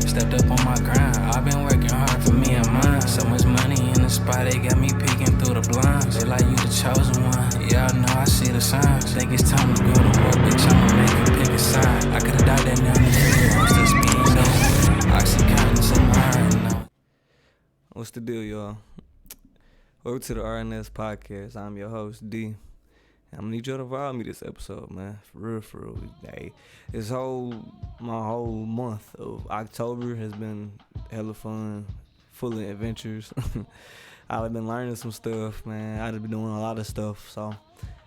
Stepped up on my grind, I've been working hard for me and mine. So much money in the spot, they got me peeking through the blinds. They like you the chosen one, yeah I know I see the signs. Think it's time to go to war, bitch, I'ma make you pick a side. I could've died that now in the field, I'm still speeding though. Oxycontin's in my heart now. What's the deal, y'all? Welcome to the RNS podcast. I'm your host, D. I'm gonna need y'all to vibe me this episode, man. For real. Hey, my whole month of October has been hella fun, full of adventures. I've been learning some stuff, man. I've been doing a lot of stuff, so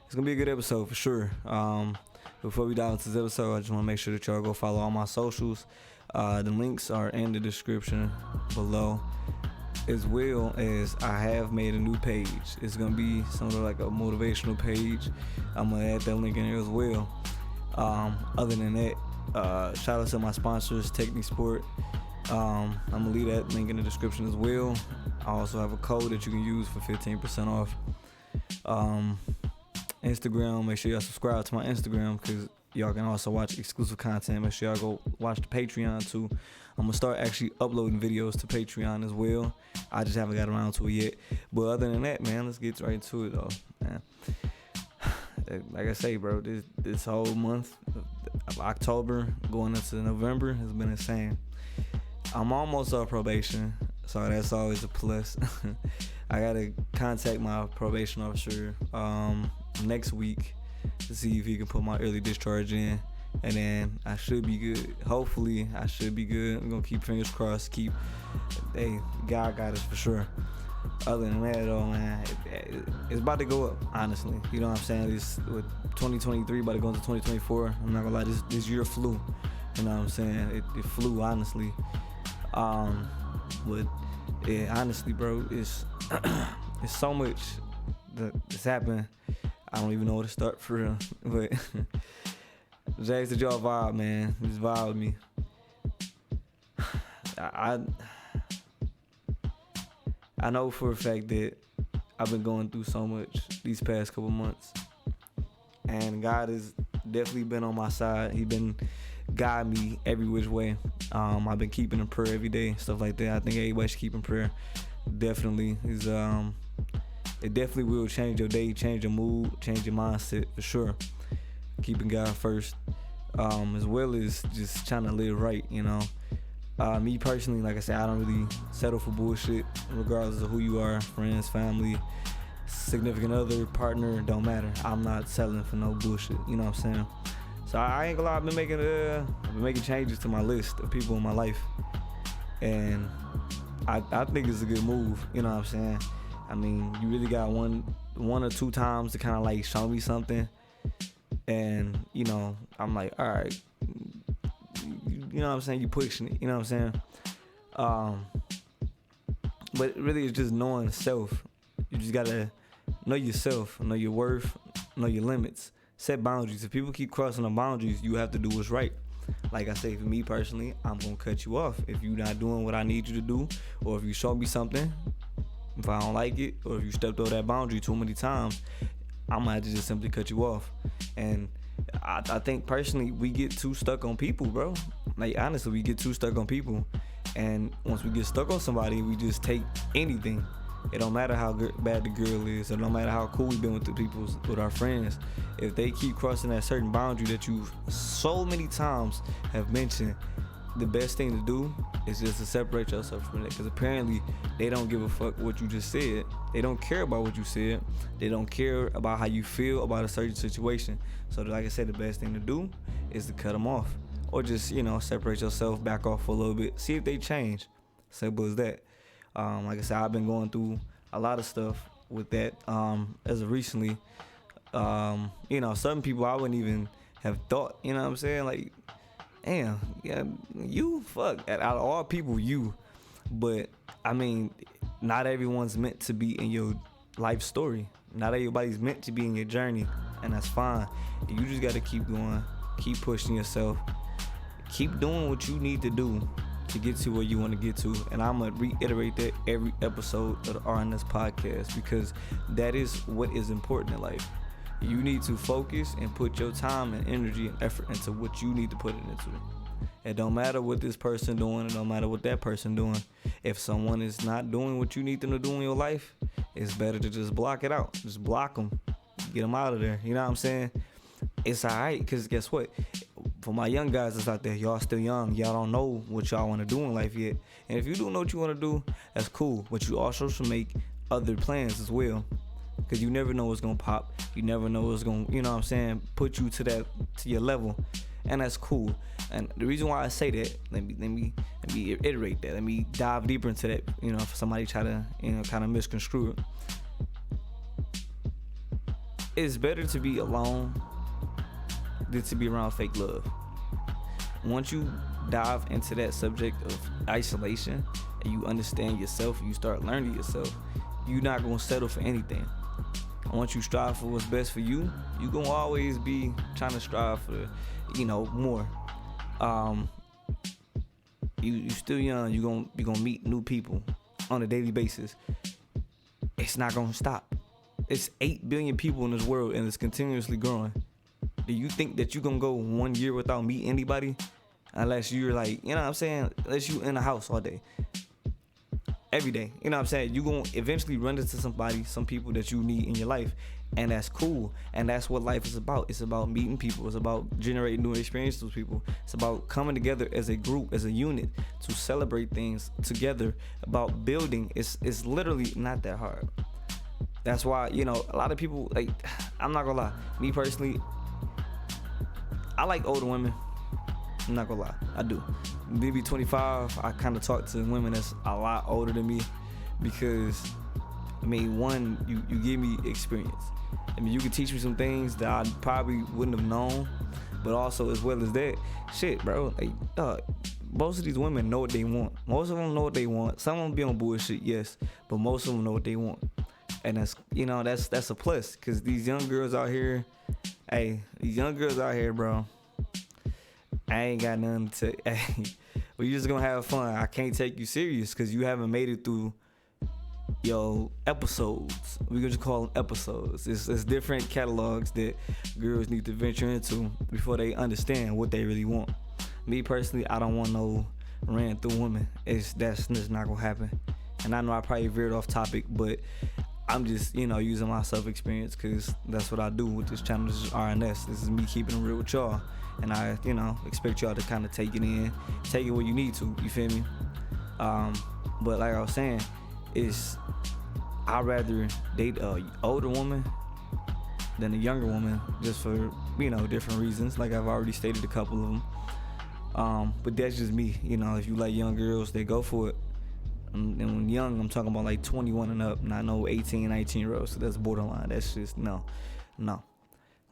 it's gonna be a good episode for sure. Before we dive into this episode, I just wanna make sure that y'all go follow all my socials. The links are in the description below, as well as I have made a new page. It's gonna be something like a motivational page. I'm gonna add that link in there as well. Other than that, shout out to my sponsors, Technique Sport. I'm gonna leave that link in the description as well. I also have a code that you can use for 15% off. Instagram, make sure y'all subscribe to my Instagram because y'all can also watch exclusive content. Make sure y'all go watch the Patreon too. I'm gonna start actually uploading videos to Patreon as well. I just haven't got around to it yet. But other than that, man, let's get right to it though, man. Like I say, bro, this whole month of October going into November has been insane. I'm almost off probation, so that's always a plus. I gotta contact my probation officer next week to see if he can put my early discharge in, and then I should be good. Hopefully I should be good. I'm gonna keep fingers crossed. God got us for sure. Other than that though, man, it's about to go up, honestly. You know what I'm saying? It's with 2023 about to go into 2024. I'm not gonna lie, this year flew. You know what I'm saying? It flew, honestly. But yeah, honestly, bro, it's so much that's happened. I don't even know where to start for real. But Jax, did y'all vibe, man? Just vibe with me. I know for a fact that I've been going through so much these past couple months, and God has definitely been on my side. He's been guiding me every which way. I've been keeping in prayer every day, stuff like that. I think everybody should keep in prayer. Definitely is. It definitely will change your day, change your mood, change your mindset for sure. Keeping God first, as well as just trying to live right, you know. Me personally, like I said, I don't really settle for bullshit, regardless of who you are, friends, family, significant other, partner, don't matter. I'm not settling for no bullshit, you know what I'm saying? So I ain't gonna lie, I've been making changes to my list of people in my life, and I think it's a good move, you know what I'm saying? I mean, you really got one or two times to kind of like show me something, and you know, I'm like, all right, you know what I'm saying? You pushing it, you know what I'm saying? But really, it's just knowing self. You just gotta know yourself, know your worth, know your limits, set boundaries. If people keep crossing the boundaries, you have to do what's right. Like I say, for me personally, I'm gonna cut you off if you're not doing what I need you to do, or if you show me something. If I don't like it, or if you stepped over that boundary too many times, I might have to just simply cut you off. And I think personally, we get too stuck on people, bro. Like honestly, we get too stuck on people. And once we get stuck on somebody, we just take anything. It don't matter how bad the girl is. It don't matter how cool we've been with our friends. If they keep crossing that certain boundary that you so many times have mentioned, the best thing to do is just to separate yourself from it, because apparently they don't give a fuck what you just said. They don't care about what you said. They don't care about how you feel about a certain situation. So like I said, the best thing to do is to cut them off, or just, you know, separate yourself, back off for a little bit, see if they change. Simple as that. Like I said, I've been going through a lot of stuff with that as of recently. You know, some people I wouldn't even have thought, you know what I'm saying? Like, damn, yeah, you, fuck, out of all people, you. But I mean, not everyone's meant to be in your life story. Not everybody's meant to be in your journey, and that's fine. You just gotta keep going, keep pushing yourself, keep doing what you need to do to get to where you want to get to. And I'm gonna reiterate that every episode of the RNS podcast, because that is what is important in life. You need to focus and put your time and energy and effort into what you need to put it into. It don't matter what this person doing. It don't matter what that person doing. If someone is not doing what you need them to do in your life, it's better to just block it out. Just block them. Get them out of there. You know what I'm saying? It's all right, because guess what? For my young guys that's out there, y'all still young. Y'all don't know what y'all want to do in life yet. And if you do know what you want to do, that's cool. But you also should make other plans as well. Because you never know what's going to pop. You never know what's going to, you know what I'm saying, put you to your level. And that's cool. And the reason why I say that, let me iterate that. Let me dive deeper into that, you know, for somebody try to, you know, kind of misconstrue it. It's better to be alone than to be around fake love. Once you dive into that subject of isolation and you understand yourself, you start learning yourself, you're not going to settle for anything. And once you strive for what's best for you, you're going to always be trying to strive for, you know, more. You still young, you're gonna meet new people on a daily basis. It's not going to stop. It's 8 billion people in this world and it's continuously growing. Do you think that you're going to go 1 year without meeting anybody? Unless you're like, you know what I'm saying? Unless you in the house all day. Every day. You know what I'm saying? You're going to eventually run into somebody, some people that you need in your life. And that's cool. And that's what life is about. It's about meeting people. It's about generating new experiences with people. It's about coming together as a group, as a unit, to celebrate things together. About building. It's literally not that hard. That's why, you know, a lot of people, like, I'm not going to lie. Me personally, I like older women. I'm not gonna lie, I do. Maybe 25, I kind of talk to women that's a lot older than me because, I mean, one, you give me experience. I mean, you can teach me some things that I probably wouldn't have known, but also as well as that, shit, bro, like, most of these women know what they want. Most of them know what they want. Some of them be on bullshit, yes, but most of them know what they want. And that's, you know, that's a plus, because these young girls out here, bro, I ain't got nothing to, well, you just gonna have fun. I can't take you serious because you haven't made it through your episodes. We can just call them episodes. It's different catalogs that girls need to venture into before they understand what they really want. Me personally, I don't want no ran through women. That's just not gonna happen. And I know I probably veered off topic, but I'm just, you know, using my self-experience because that's what I do with this channel. This is RNS. This is me keeping it real with y'all. And I, you know, expect y'all to kind of take it in, take it where you need to, you feel me? But like I was saying, I'd rather date a older woman than a younger woman, just for, you know, different reasons. Like I've already stated a couple of them. But that's just me, you know, if you like young girls, they go for it. And when young, I'm talking about like 21 and up, not no 18, 19-year-olds, so that's borderline. That's just, no.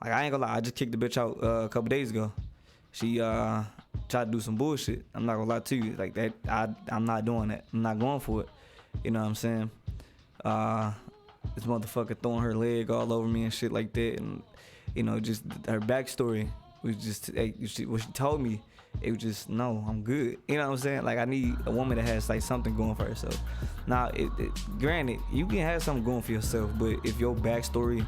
Like, I ain't gonna lie, I just kicked the bitch out a couple days ago. She tried to do some bullshit. I'm not gonna lie to you. Like, that, I'm not doing that. I'm not going for it. You know what I'm saying? This motherfucker throwing her leg all over me and shit like that. And, you know, just her backstory was just, what she told me, it was just, no, I'm good. You know what I'm saying? Like, I need a woman that has, like, something going for herself. Now, granted, you can have something going for yourself, but if your backstory,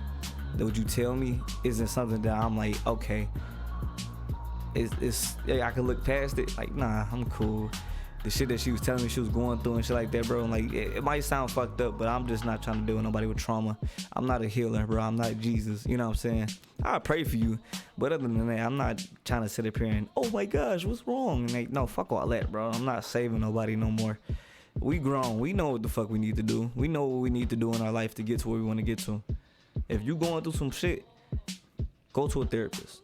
that what you tell me, isn't something that I'm like, okay, yeah, I can look past it. Like, nah, I'm cool. The shit that she was telling me she was going through and shit like that, bro, like, it might sound fucked up, but I'm just not trying to deal with nobody with trauma. I'm not a healer, bro. I'm not Jesus. You know what I'm saying? I pray for you, but other than that, I'm not trying to sit up here and, oh my gosh, what's wrong? Like, no, fuck all that, bro. I'm not saving nobody no more. We grown. We know what the fuck we need to do. We know what we need to do in our life to get to where we want to get to. If you going through some shit, go to a therapist.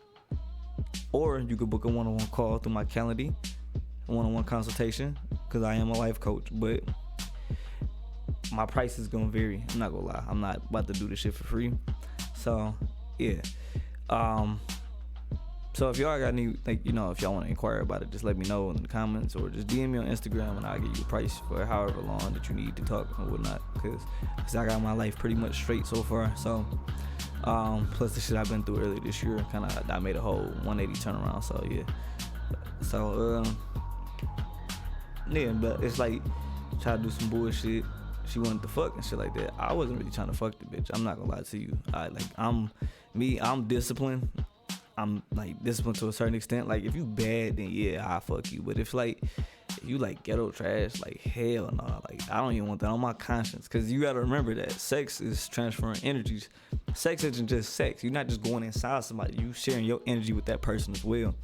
Or you could book a one-on-one call through my calendar, a one-on-one consultation, because I am a life coach, but my price is gonna vary. I'm not gonna lie. I'm not about to do this shit for free. So, yeah. So if y'all got any, like, you know, if y'all want to inquire about it, just let me know in the comments or just DM me on Instagram and I'll give you a price for however long that you need to talk and whatnot, because I got my life pretty much straight so far. So, plus the shit I've been through earlier this year, kind of, I made a whole 180 turnaround. So yeah. So yeah, but it's like try to do some bullshit. She wanted to fuck and shit like that. I wasn't really trying to fuck the bitch. I'm not gonna lie to you. I'm disciplined. I'm like disciplined to a certain extent. Like if you bad, then yeah, I fuck you. But if you like ghetto trash, like hell no. Like I don't even want that on my conscience. Cause you gotta remember that sex is transferring energies. Sex isn't just sex. You're not just going inside somebody. You sharing your energy with that person as well.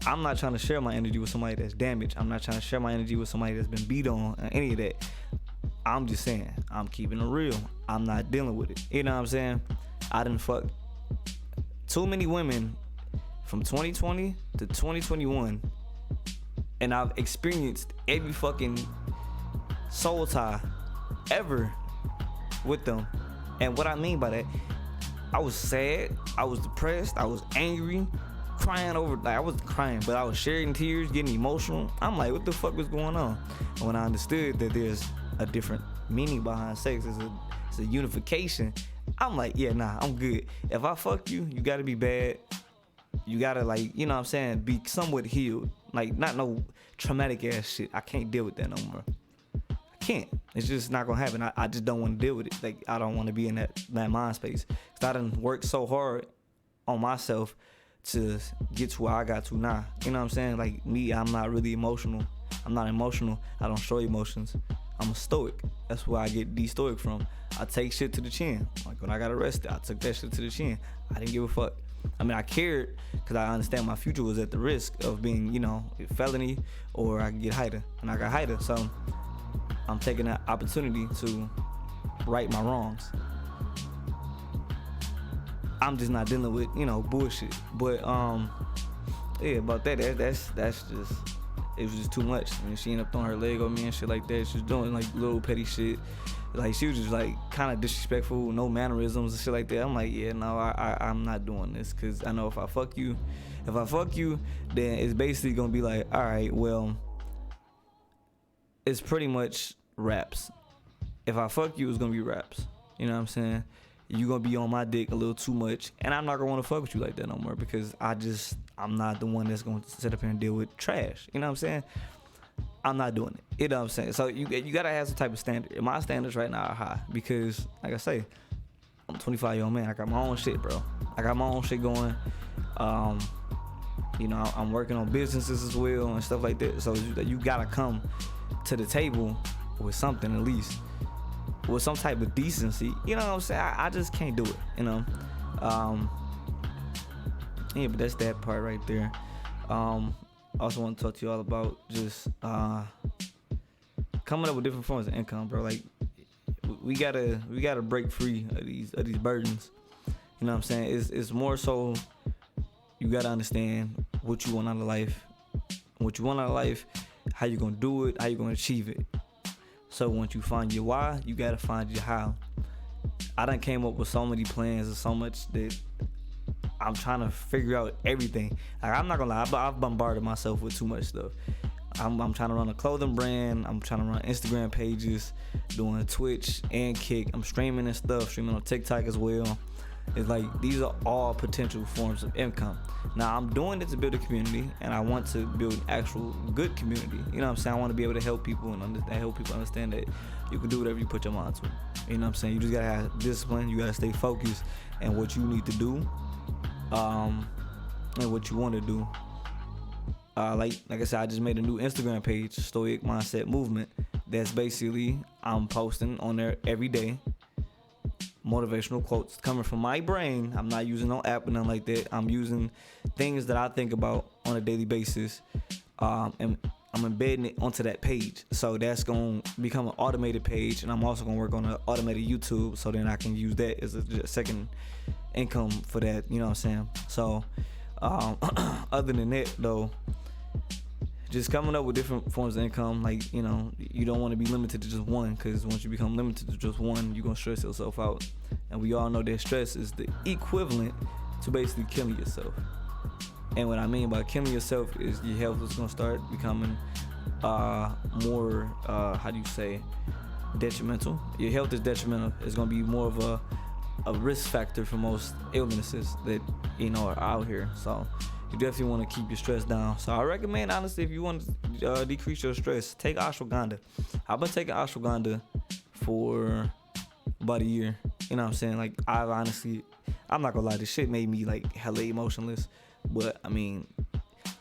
I'm not trying to share my energy with somebody that's damaged. I'm not trying to share my energy with somebody that's been beat on, any of that. I'm just saying, I'm keeping it real. I'm not dealing with it. You know what I'm saying? I done fucked too many women from 2020 to 2021, and I've experienced every fucking soul tie ever with them. And what I mean by that, I was sad, I was depressed, I was angry, crying over, like I wasn't crying, but I was shedding tears, getting emotional. I'm like, what the fuck was going on? And when I understood that there's a different meaning behind sex, it's a unification, I'm like, yeah, nah, I'm good. If I fuck you, you gotta be bad. You gotta, like, you know what I'm saying, be somewhat healed. Like, not no traumatic ass shit. I can't deal with that no more. I can't. It's just not gonna happen. I just don't want to deal with it. Like, I don't want to be in that mind space. Cause I done worked so hard on myself to get to where I got to now. You know what I'm saying? Like me, I'm not really emotional. I'm not emotional. I don't show emotions. I'm a stoic. That's where I get de-stoic from. I take shit to the chin. Like when I got arrested, I took that shit to the chin. I didn't give a fuck. I mean, I cared because I understand my future was at the risk of being, you know, a felony, or I could get HIDA. And I got HIDA, so I'm taking that opportunity to right my wrongs. I'm just not dealing with, you know, bullshit. But yeah, about that's just, it was just too much. I mean, she ended up throwing her leg on me and shit like that. She was doing like little petty shit. Like she was just like kind of disrespectful, no mannerisms and shit like that. I'm like, yeah, no, I'm not doing this, because I know if I fuck you, then it's basically gonna be like, all right, well, it's pretty much raps. If I fuck you, it's gonna be raps. You know what I'm saying? You gonna be on my dick a little too much, and I'm not gonna want to fuck with you like that no more, because I'm not the one that's gonna sit up here and deal with trash. You know what I'm saying? I'm not doing it. You know what I'm saying? So you gotta have some type of standard. My standards right now are high because, like I say, I'm a 25-year-old man. I got my own shit, bro. I got my own shit going. You know, I'm working on businesses as well and stuff like that. So you gotta come to the table with something, at least with some type of decency. You know what I'm saying? I just can't do it. You know. Yeah, but that's that part right there. I also want to talk to you all about just coming up with different forms of income, bro. Like we gotta break free of these burdens. You know what I'm saying? It's more so you gotta understand what you want out of life. What you want out of life, how you gonna do it, how you gonna achieve it. So once you find your why, you gotta find your how. I done came up with so many plans and so much that I'm trying to figure out everything. Like, I'm not gonna lie, I've bombarded myself with too much stuff. I'm trying to run a clothing brand. I'm trying to run Instagram pages, doing Twitch and Kick. I'm streaming and stuff, streaming on TikTok as well. It's like, these are all potential forms of income. Now, I'm doing it to build a community, and I want to build an actual good community. You know what I'm saying? I want to be able to help people and help people understand that you can do whatever you put your mind to. You know what I'm saying? You just gotta have discipline. You gotta stay focused on what you need to do. And what you want to do. Like I said, I just made a new Instagram page, Stoic Mindset Movement. That's basically, I'm posting on there every day motivational quotes coming from my brain. I'm not using no app or nothing like that. I'm using things that I think about on a daily basis, and I'm embedding it onto that page. So that's going to become an automated page, and I'm also going to work on an automated YouTube, so then I can use that as a second income for that. You know what I'm saying? So other than that, though, just coming up with different forms of income. Like, you know, you don't want to be limited to just one, because once you become limited to just one, you're going to stress yourself out. And we all know that stress is the equivalent to basically killing yourself. And what I mean by killing yourself is your health is going to start becoming more, detrimental. Your health is detrimental. It's going to be more of a risk factor for most illnesses that, you know, are out here. So you definitely want to keep your stress down. So I recommend, honestly, if you want to decrease your stress, take ashwagandha. I've been taking ashwagandha for about a year. You know what I'm saying? Like, I I'm not gonna lie, this shit made me like hella emotionless. But I mean,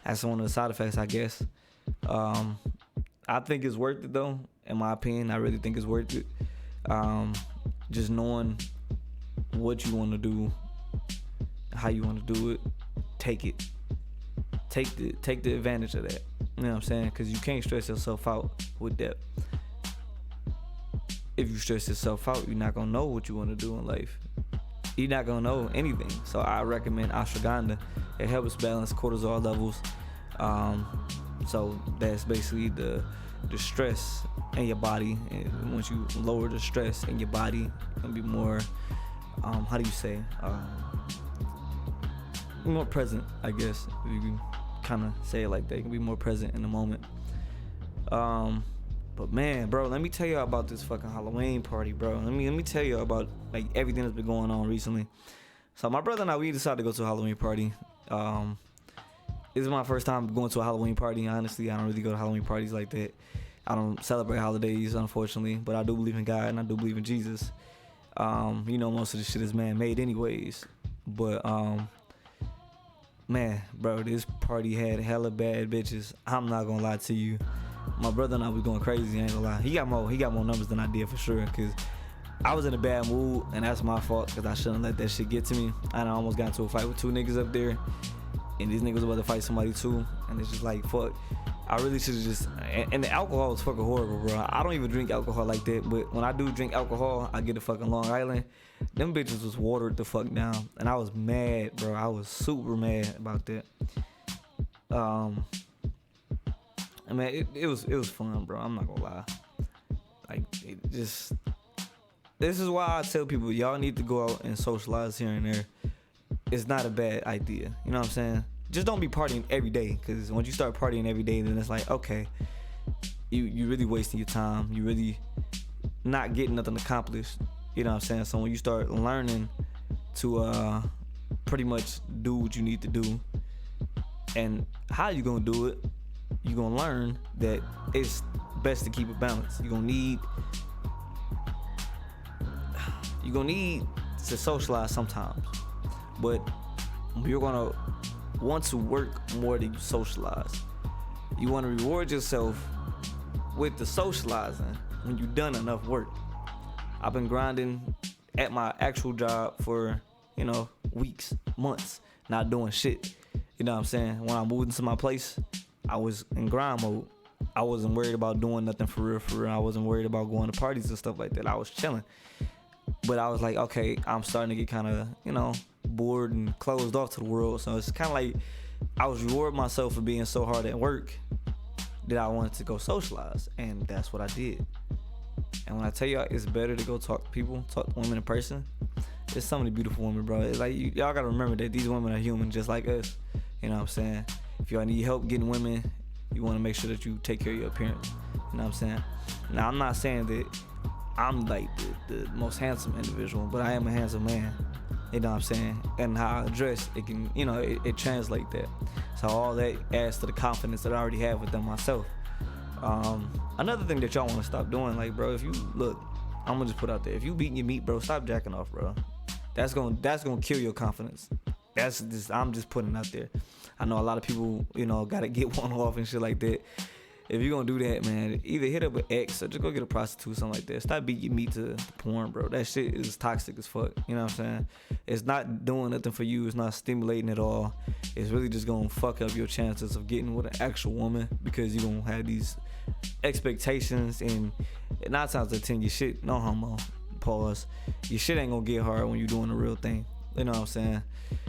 that's one of the side effects, I guess. I think it's worth it though. In my opinion, I really think it's worth it. Just knowing what you want to do, how you want to do it, take it. Take the advantage of that. You know what I'm saying? Because you can't stress yourself out with that. If you stress yourself out, you're not gonna know what you want to do in life. You're not gonna know anything. So I recommend ashwagandha. It helps balance cortisol levels. So that's basically the stress in your body. And once you lower the stress in your body, it'll be more, how do you say, more present, I guess, if you can kind of say it like that. You can be more present in the moment. But man, bro, let me tell you about this fucking Halloween party, bro. Let me tell you about like everything that's been going on recently. So my brother and I, we decided to go to a Halloween party. This is my first time going to a Halloween party. Honestly, I don't really go to Halloween parties like that. I don't celebrate holidays, unfortunately, but I do believe in God and I do believe in Jesus. Most of this shit is man-made anyways. But man, bro, this party had hella bad bitches. I'm not gonna lie to you. My brother and I was going crazy, I ain't gonna lie. He got more numbers than I did for sure, cause I was in a bad mood, and that's my fault, cause I shouldn't let that shit get to me. And I almost got into a fight with 2 niggas up there, and these niggas about to fight somebody too, and it's just like, fuck. I really should've just, and the alcohol was fucking horrible, bro. I don't even drink alcohol like that, but when I do drink alcohol, I get a fucking Long Island. Them bitches was watered the fuck down, and I was mad, bro. I was super mad about that. I mean, it was fun, bro. I'm not gonna lie. Like, this is why I tell people, y'all need to go out and socialize here and there. It's not a bad idea. You know what I'm saying? Just don't be partying every day, because once you start partying every day, then it's like, okay, you really wasting your time. You really not getting nothing accomplished. You know what I'm saying? So when you start learning to pretty much do what you need to do, and how you gonna do it, you're gonna learn that it's best to keep it balanced. You're gonna need to socialize sometimes, but you're gonna want to work more than you socialize. You want to reward yourself with the socializing when you've done enough work. I've been grinding at my actual job for, weeks, months, not doing shit. You know what I'm saying? When I moved into my place, I was in grind mode. I wasn't worried about doing nothing for real. I wasn't worried about going to parties and stuff like that. I was chilling. But I was like, okay, I'm starting to get kind of, bored and closed off to the world. So it's kind of like I was rewarding myself for being so hard at work that I wanted to go socialize. And that's what I did. And when I tell y'all it's better to go talk to people, talk to women in person, there's so many beautiful women, bro. It's like y'all gotta remember that these women are human just like us. You know what I'm saying? If y'all need help getting women, you want to make sure that you take care of your appearance. You know what I'm saying? Now, I'm not saying that I'm like the most handsome individual, but I am a handsome man. You know what I'm saying? And how I dress, it can, it translates that. So all that adds to the confidence that I already have within myself. Another thing that y'all want to stop doing, like, bro, if you look, I'm gonna just put out there, if you beating your meat, bro, stop jacking off, bro. That's gonna kill your confidence. I'm just putting it out there. I know a lot of people, gotta get one off and shit like that. If you're gonna do that, man, either hit up an ex or just go get a prostitute, something like that. Stop beating your meat to porn, bro. That shit is toxic as fuck. You know what I'm saying? It's not doing nothing for you. It's not stimulating at all. It's really just gonna fuck up your chances of getting with an actual woman, because you're gonna have these expectations, and 9 times out of 10, your shit, no homo, pause, your shit ain't gonna get hard when you're doing the real thing. You know what I'm saying?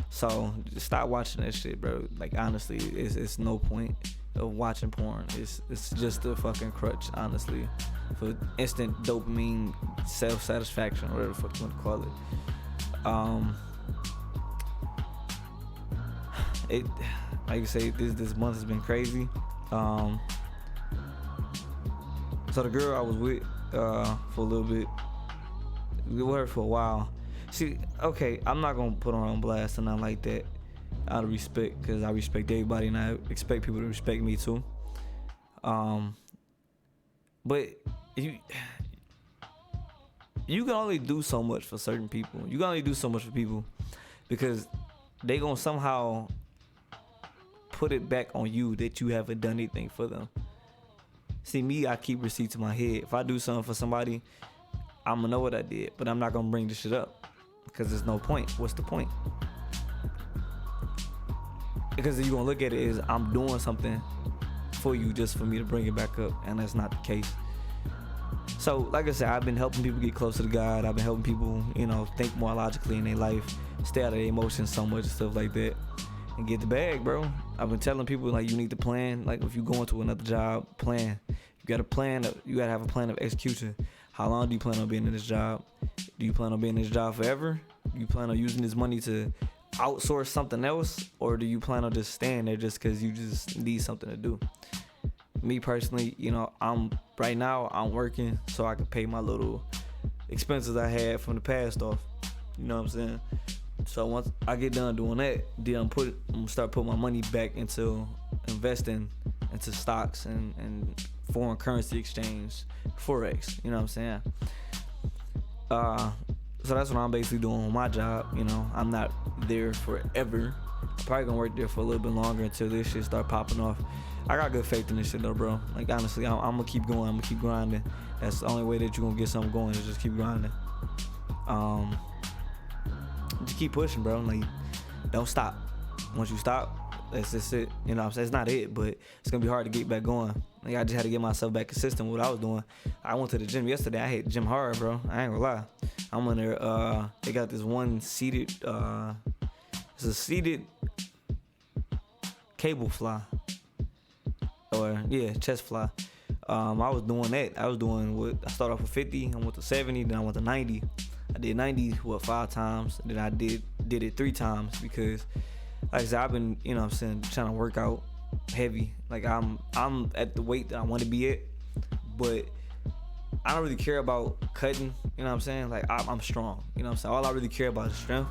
So just stop watching that shit, bro. Like, honestly, it's no point of watching porn. It's just a fucking crutch, honestly, for instant dopamine, self-satisfaction, whatever the fuck you want to call it. Like I say, this month has been crazy. So the girl I was with for a little bit, we were for a while. Okay, I'm not gonna put her on blast or nothing like that, out of respect, because I respect everybody and I expect people to respect me too. But you can only do so much for certain people. You can only do so much for people. because they gonna somehow put it back on you that you haven't done anything for them. See, me, I keep receipts in my head. If I do something for somebody, I'm gonna know what I did, but I'm not gonna bring this shit up because there's no point. What's the point? Because you're gonna look at it as I'm doing something for you just for me to bring it back up, and that's not the case. So, like I said, I've been helping people get closer to God. I've been helping people, think more logically in their life, stay out of their emotions so much and stuff like that, and get the bag, bro. I've been telling people, like, you need to plan. Like, if you go into another job, plan. You got to plan. You got to have a plan of execution. How long do you plan on being in this job? Do you plan on being in this job forever? Do you plan on using this money to outsource something else? Or do you plan on just staying there just because you just need something to do? Me personally, I'm working so I can pay my little expenses I had from the past off. You know what I'm saying? So once I get done doing that, then I'm gonna start putting my money back into investing into stocks and foreign currency exchange, forex. You know what I'm saying? So that's what I'm basically doing with my job. I'm not there forever. I'm probably gonna work there for a little bit longer until this shit start popping off. I got good faith in this shit though, bro. Like, honestly, I'm gonna keep going. I'm gonna keep grinding. That's the only way that you're gonna get something going, is just keep grinding. Just keep pushing, bro. Like, don't stop. Once you stop, that's just it. You know what I'm saying? It's not it, but it's gonna be hard to get back going. Like, I just had to get myself back consistent with what I was doing. I went to the gym yesterday. I hit the gym hard, bro. I ain't gonna lie. I'm in there. They got this one seated. It's a seated cable fly. Chest fly. I was doing that. I started off with 50, I went to 70, then I went to 90. I did 90 5 times, then I did it 3 times because, like I said, I've been, trying to work out heavy. Like, I'm at the weight that I want to be at, but I don't really care about cutting, you know what I'm saying? Like, I'm strong, you know what I'm saying? All I really care about is strength,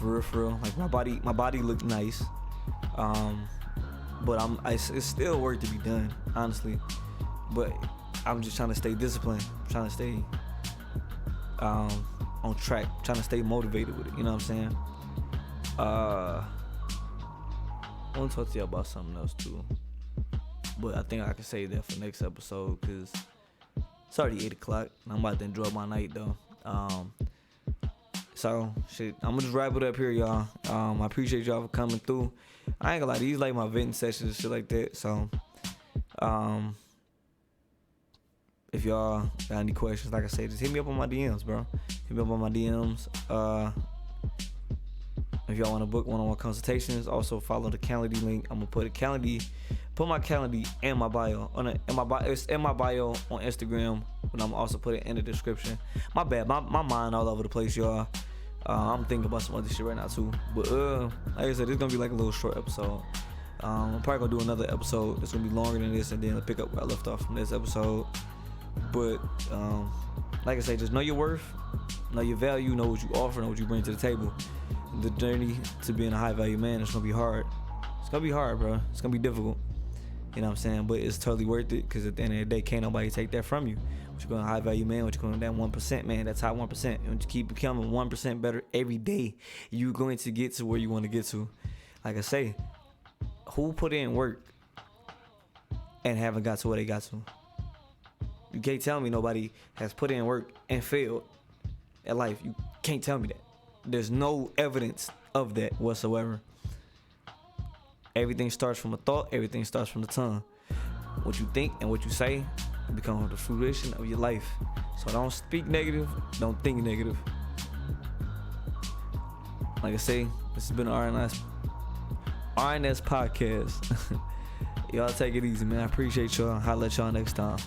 for real. Like, my body looked nice, but it's still work to be done, honestly. But I'm just trying to stay disciplined, trying to stay on track, trying to stay motivated with it, you know what I'm saying? I want to talk to you about something else too, but I think I can save that for next episode because it's already 8 o'clock and I'm about to enjoy my night though. So shit, I'm gonna just wrap it up here, y'all. I appreciate y'all for coming through. I ain't gonna lie, these like my venting sessions and shit like that. So if y'all got any questions, like I said, just hit me up on my DMs, bro. Hit me up on my DMs. If y'all want to book one-on-one consultations, also follow the Calendly link. I'm gonna put my Calendly in my bio. It's in my bio on Instagram, but I'm also put it in the description. My bad, my mind all over the place, y'all. I'm thinking about some other shit right now too. But like I said, this gonna be like a little short episode. I'm probably gonna do another episode that's gonna be longer than this, and then I'll pick up where I left off from this episode. But like I say, just know your worth, know your value, know what you offer, know what you bring to the table. The journey to being a high value man is gonna be hard. It's gonna be hard, bro. It's gonna be difficult. You know what I'm saying? But it's totally worth it, because at the end of the day, can't nobody take that from you. What you going to high value man, what you going to that 1%, man, that's top 1%. And you keep becoming 1% better every day, you're going to get to where you want to get to. Like I say, who put in work and haven't got to where they got to? You can't tell me nobody has put in work and failed at life. You can't tell me that. There's no evidence of that whatsoever. Everything starts from a thought. Everything starts from the tongue. What you think and what you say becomes the fruition of your life. So don't speak negative. Don't think negative. Like I say, this has been RNS podcast. Y'all take it easy, man. I appreciate y'all. I'll let y'all next time.